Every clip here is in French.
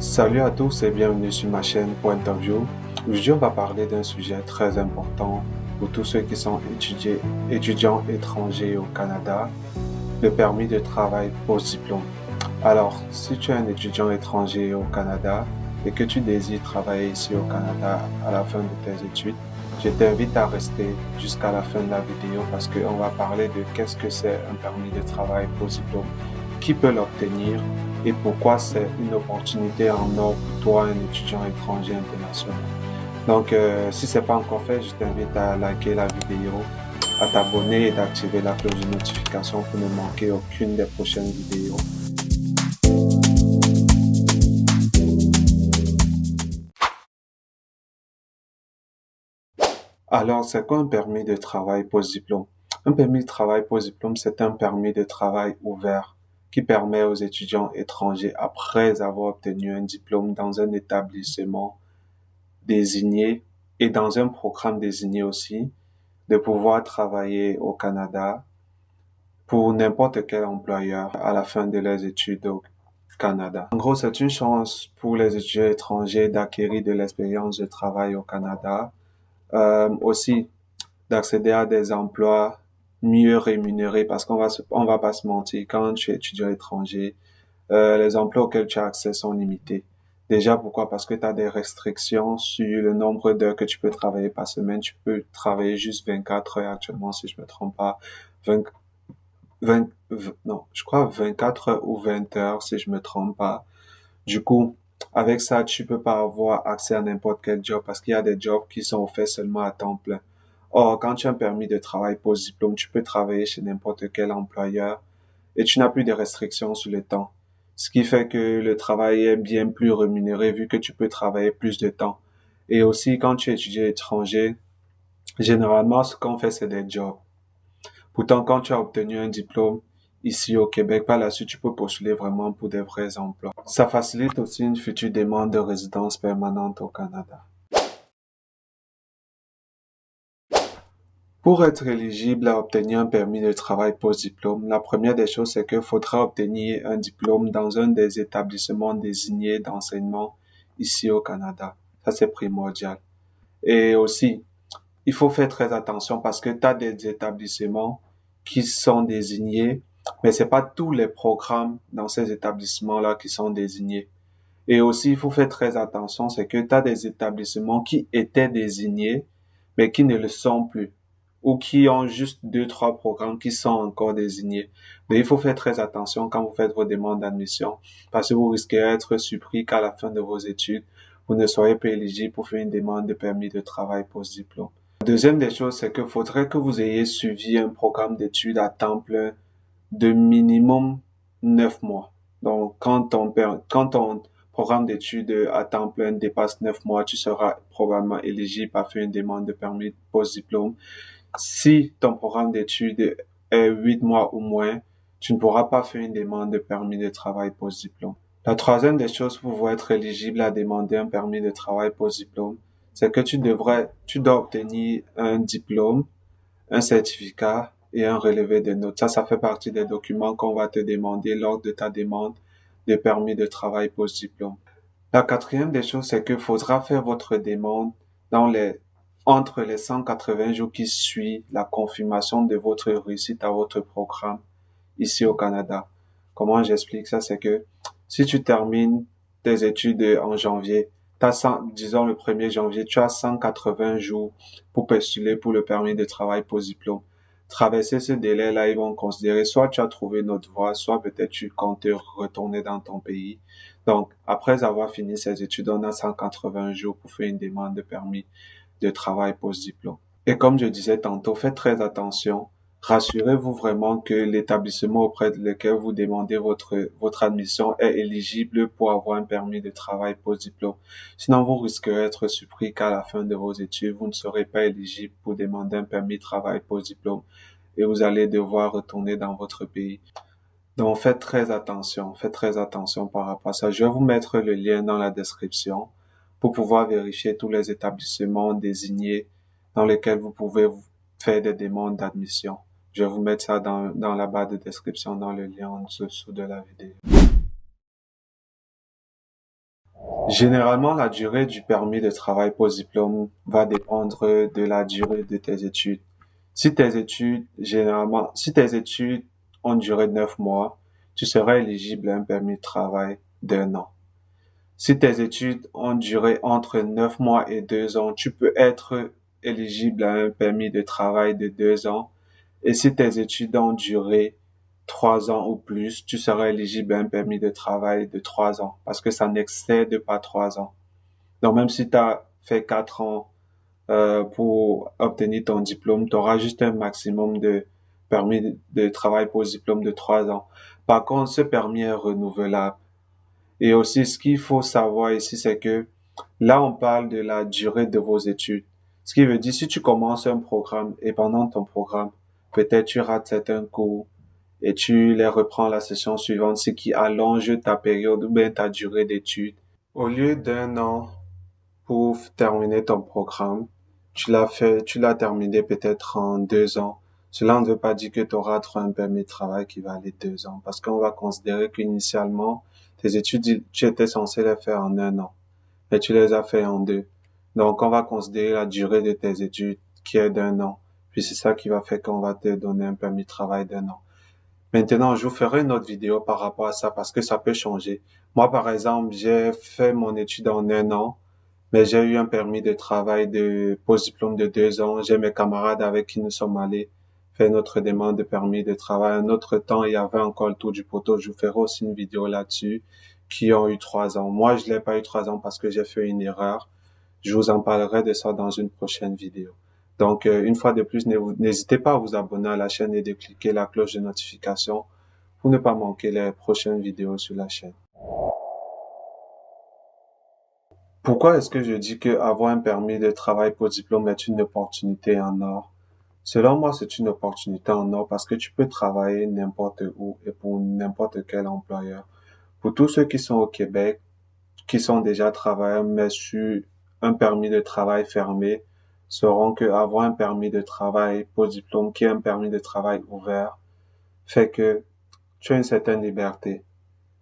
Salut à tous et bienvenue sur ma chaîne Point of View. Aujourd'hui, on va parler d'un sujet très important pour tous ceux qui sont étudiants étrangers au Canada, le permis de travail post-diplôme. Alors, si tu es un étudiant étranger au Canada et que tu désires travailler ici au Canada à la fin de tes études, je t'invite à rester jusqu'à la fin de la vidéo parce qu'on va parler de qu'est-ce que c'est un permis de travail post-diplôme, qui peut l'obtenir et pourquoi c'est une opportunité en or pour toi, un étudiant étranger international. Donc, si ce n'est pas encore fait, je t'invite à liker la vidéo, à t'abonner et d'activer la cloche de notification pour ne manquer aucune des prochaines vidéos. Alors, c'est quoi un permis de travail post-diplôme? Un permis de travail post-diplôme, c'est un permis de travail ouvert qui permet aux étudiants étrangers, après avoir obtenu un diplôme dans un établissement désigné et dans un programme désigné aussi, de pouvoir travailler au Canada pour n'importe quel employeur à la fin de leurs études au Canada. En gros, c'est une chance pour les étudiants étrangers d'acquérir de l'expérience de travail au Canada, aussi d'accéder à des emplois mieux rémunérés parce on va pas se mentir, quand tu es étudiant étranger, les emplois auxquels tu as accès sont limités. Déjà, pourquoi? Parce que tu as des restrictions sur le nombre d'heures que tu peux travailler par semaine. Tu peux travailler juste 24 heures actuellement, si je me trompe pas. 20, 20, non, je crois 24 heures ou 20 heures, si je me trompe pas. Du coup, avec ça, tu peux pas avoir accès à n'importe quel job parce qu'il y a des jobs qui sont faits seulement à temps plein. Or, quand tu as un permis de travail post-diplôme, tu peux travailler chez n'importe quel employeur et tu n'as plus de restrictions sur le temps. Ce qui fait que le travail est bien plus rémunéré vu que tu peux travailler plus de temps. Et aussi, quand tu es étudiant étranger, généralement, ce qu'on fait, c'est des jobs. Pourtant, quand tu as obtenu un diplôme ici au Québec, par la suite, tu peux postuler vraiment pour des vrais emplois. Ça facilite aussi une future demande de résidence permanente au Canada. Pour être éligible à obtenir un permis de travail post-diplôme, la première des choses, c'est qu'il faudra obtenir un diplôme dans un des établissements désignés d'enseignement ici au Canada. Ça, c'est primordial. Et aussi, il faut faire très attention parce que tu as des établissements qui sont désignés, mais c'est pas tous les programmes dans ces établissements-là qui sont désignés. Et aussi, il faut faire très attention, c'est que tu as des établissements qui étaient désignés, mais qui ne le sont plus, ou qui ont juste deux, trois programmes qui sont encore désignés. Mais il faut faire très attention quand vous faites vos demandes d'admission, parce que vous risquez d'être surpris qu'à la fin de vos études, vous ne soyez pas éligible pour faire une demande de permis de travail post-diplôme. La deuxième des choses, c'est qu'il faudrait que vous ayez suivi un programme d'études à temps plein de minimum 9 mois. Donc, quand ton programme d'études à temps plein dépasse 9 mois, tu seras probablement éligible à faire une demande de permis post-diplôme. Si ton programme d'études est 8 mois ou moins, tu ne pourras pas faire une demande de permis de travail post-diplôme. La troisième des choses pour être éligible à demander un permis de travail post-diplôme, c'est que tu dois obtenir un diplôme, un certificat et un relevé de notes. Ça fait partie des documents qu'on va te demander lors de ta demande de permis de travail post-diplôme. La quatrième des choses, c'est qu'il faudra faire votre demande entre les 180 jours qui suivent la confirmation de votre réussite à votre programme ici au Canada. Comment j'explique ça? C'est que si tu termines tes études en janvier, disons le 1er janvier, tu as 180 jours pour postuler pour le permis de travail post-diplôme. Traverser ce délai-là, ils vont considérer soit tu as trouvé notre voie, soit peut-être tu comptes retourner dans ton pays. Donc, après avoir fini ses études, on a 180 jours pour faire une demande de permis de travail post-diplôme. Et comme je disais tantôt, faites très attention. Rassurez-vous vraiment que l'établissement auprès de lequel vous demandez votre admission est éligible pour avoir un permis de travail post-diplôme. Sinon, vous risquerez d'être surpris qu'à la fin de vos études, vous ne serez pas éligible pour demander un permis de travail post-diplôme et vous allez devoir retourner dans votre pays. Donc, faites très attention par rapport à ça. Je vais vous mettre le lien dans la description pour pouvoir vérifier tous les établissements désignés dans lesquels vous pouvez faire des demandes d'admission. Je vais vous mettre ça dans la barre de description, dans le lien en dessous de la vidéo. Généralement, la durée du permis de travail post-diplôme va dépendre de la durée de tes études. Si tes études ont duré 9 mois, tu seras éligible à un permis de travail d'un an. Si tes études ont duré entre 9 mois et 2 ans, tu peux être éligible à un permis de travail de 2 ans. Et si tes études ont duré 3 ans ou plus, tu seras éligible à un permis de travail de 3 ans parce que ça n'excède pas 3 ans. Donc, même si tu as fait 4 ans pour obtenir ton diplôme, tu auras juste un maximum de permis de travail pour diplôme de 3 ans. Par contre, ce permis est renouvelable. Et aussi, ce qu'il faut savoir ici, c'est que là, on parle de la durée de vos études. Ce qui veut dire, si tu commences un programme et pendant ton programme, peut-être tu rates certains cours et tu les reprends la session suivante, ce qui allonge ta période ou bien ta durée d'études. Au lieu d'un an pour terminer ton programme, tu l'as terminé peut-être en 2 ans. Cela ne veut pas dire que tu auras un permis de travail qui va aller 2 ans, parce qu'on va considérer qu'initialement, tes études, tu étais censé les faire en un an, mais tu les as fait en deux. Donc, on va considérer la durée de tes études qui est d'un an. Puis c'est ça qui va faire qu'on va te donner un permis de travail d'un an. Maintenant, je vous ferai une autre vidéo par rapport à ça parce que ça peut changer. Moi, par exemple, j'ai fait mon étude en un an, mais j'ai eu un permis de travail de post-diplôme de 2 ans. J'ai mes camarades avec qui nous sommes allés faire notre demande de permis de travail. Un autre temps, il y avait encore le tour du poteau. Je vous ferai aussi une vidéo là-dessus qui ont eu 3 ans. Moi, je l'ai pas eu 3 ans parce que j'ai fait une erreur. Je vous en parlerai de ça dans une prochaine vidéo. Donc, une fois de plus, n'hésitez pas à vous abonner à la chaîne et de cliquer la cloche de notification pour ne pas manquer les prochaines vidéos sur la chaîne. Pourquoi est-ce que je dis que avoir un permis de travail pour diplôme est une opportunité en or? Selon moi, c'est une opportunité en or parce que tu peux travailler n'importe où et pour n'importe quel employeur. Pour tous ceux qui sont au Québec, qui sont déjà travailleurs, mais sur un permis de travail fermé, sauront que avoir un permis de travail pour diplôme, qui est un permis de travail ouvert, fait que tu as une certaine liberté.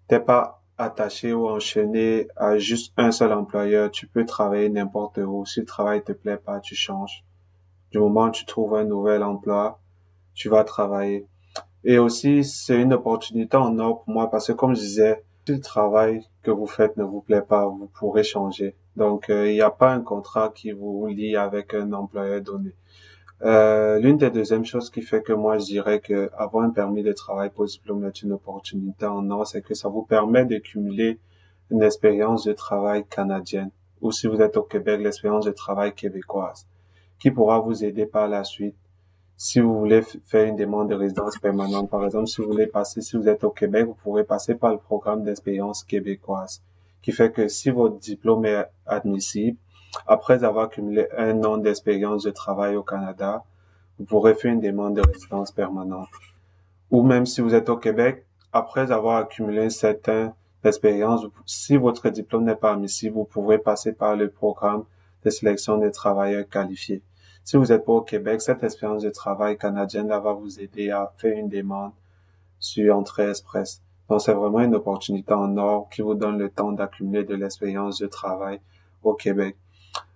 T'es pas attaché ou enchaîné à juste un seul employeur. Tu peux travailler n'importe où. Si le travail te plaît pas, tu changes. Du moment où tu trouves un nouvel emploi, tu vas travailler. Et aussi, c'est une opportunité en or pour moi parce que comme je disais, si le travail que vous faites ne vous plaît pas, vous pourrez changer. Donc, il n'y a pas un contrat qui vous lie avec un employeur donné. L'une des deuxièmes choses qui fait que moi je dirais que avoir un permis de travail post-diplôme est une opportunité en or, c'est que ça vous permet de cumuler une expérience de travail canadienne ou si vous êtes au Québec, l'expérience de travail québécoise qui pourra vous aider par la suite si vous voulez faire une demande de résidence permanente. Par exemple, si vous voulez passer, si vous êtes au Québec, vous pourrez passer par le programme d'expérience québécoise qui fait que si votre diplôme est admissible, après avoir cumulé un an d'expérience de travail au Canada, vous pourrez faire une demande de résidence permanente. Ou même si vous êtes au Québec, après avoir accumulé un certain expérience, si votre diplôme n'est pas admissible, vous pourrez passer par le programme de sélection des travailleurs qualifiés. Si vous êtes pas au Québec, cette expérience de travail canadienne là va vous aider à faire une demande sur Entrée Express. Donc, c'est vraiment une opportunité en or qui vous donne le temps d'accumuler de l'expérience de travail au Québec.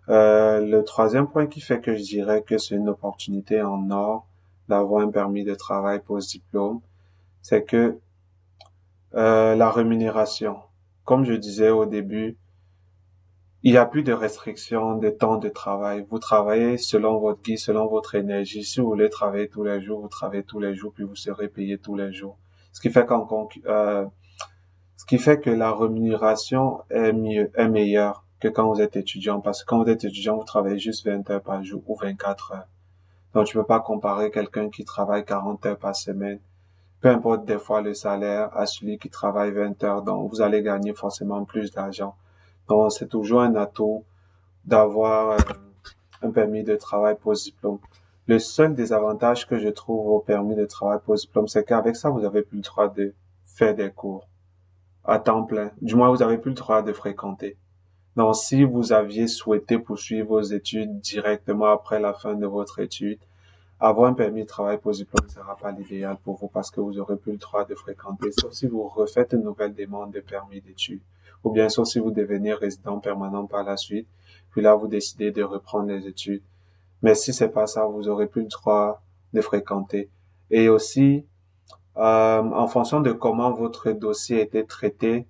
Le troisième point qui fait que je dirais que c'est une opportunité en or d'avoir un permis de travail post-diplôme, c'est que la rémunération. Comme je disais au début, il n'y a plus de restrictions de temps de travail. Vous travaillez selon votre guide, selon votre énergie. Si vous voulez travailler tous les jours, vous travaillez tous les jours, puis vous serez payé tous les jours. Ce qui fait ce qui fait que la rémunération est meilleure que quand vous êtes étudiant. Parce que quand vous êtes étudiant, vous travaillez juste 20 heures par jour ou 24 heures. Donc, tu peux pas comparer quelqu'un qui travaille 40 heures par semaine. Peu importe des fois le salaire à celui qui travaille 20 heures. Donc, vous allez gagner forcément plus d'argent. Donc, c'est toujours un atout d'avoir un permis de travail post-diplôme. Le seul désavantage que je trouve au permis de travail post-diplôme, c'est qu'avec ça, vous avez plus le droit de faire des cours à temps plein. Du moins, vous avez plus le droit de fréquenter. Donc, si vous aviez souhaité poursuivre vos études directement après la fin de votre étude, avoir un permis de travail post-diplôme ne sera pas l'idéal pour vous parce que vous aurez plus le droit de fréquenter, sauf si vous refaites une nouvelle demande de permis d'études ou bien sauf si vous devenez résident permanent par la suite, puis là, vous décidez de reprendre les études. Mais si c'est pas ça, vous aurez plus le droit de fréquenter. Et aussi, en fonction de comment votre dossier a été traité,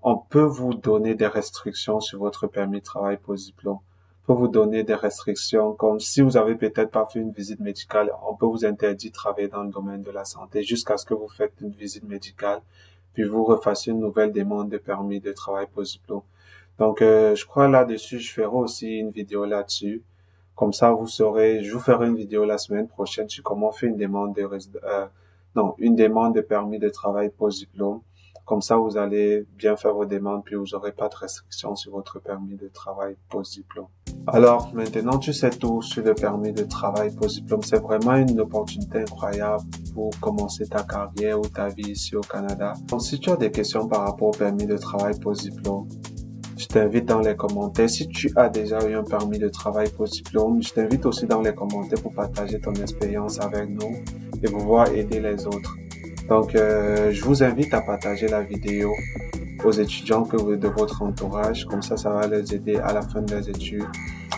on peut vous donner des restrictions sur votre permis de travail post-diplôme. On peut vous donner des restrictions comme si vous avez peut-être pas fait une visite médicale, on peut vous interdire de travailler dans le domaine de la santé jusqu'à ce que vous faites une visite médicale, puis vous refassiez une nouvelle demande de permis de travail post-diplôme. Donc, je crois là-dessus, je ferai aussi une vidéo là-dessus. Comme ça, vous saurez, je vous ferai une vidéo la semaine prochaine sur comment on fait une demande de une demande de permis de travail post-diplôme. Comme ça, vous allez bien faire vos demandes, puis vous n'aurez pas de restrictions sur votre permis de travail post-diplôme. Alors, maintenant, tu sais tout sur le permis de travail post-diplôme. C'est vraiment une opportunité incroyable pour commencer ta carrière ou ta vie ici au Canada. Donc, si tu as des questions par rapport au permis de travail post-diplôme, je t'invite dans les commentaires. Si tu as déjà eu un permis de travail post-diplôme, je t'invite aussi dans les commentaires pour partager ton expérience avec nous et pouvoir aider les autres. Donc, je vous invite à partager la vidéo aux étudiants de votre entourage. Comme ça va les aider à la fin de leurs études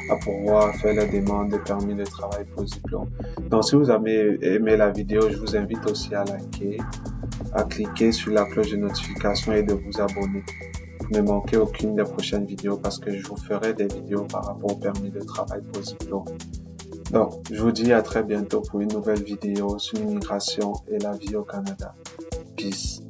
à pouvoir faire la demande de permis de travail post-diplôme. Donc, si vous avez aimé la vidéo, je vous invite aussi à liker, à cliquer sur la cloche de notification et de vous abonner. Ne manquez aucune des prochaines vidéos parce que je vous ferai des vidéos par rapport au permis de travail post-diplôme. Donc, je vous dis à très bientôt pour une nouvelle vidéo sur l'immigration et la vie au Canada. Peace.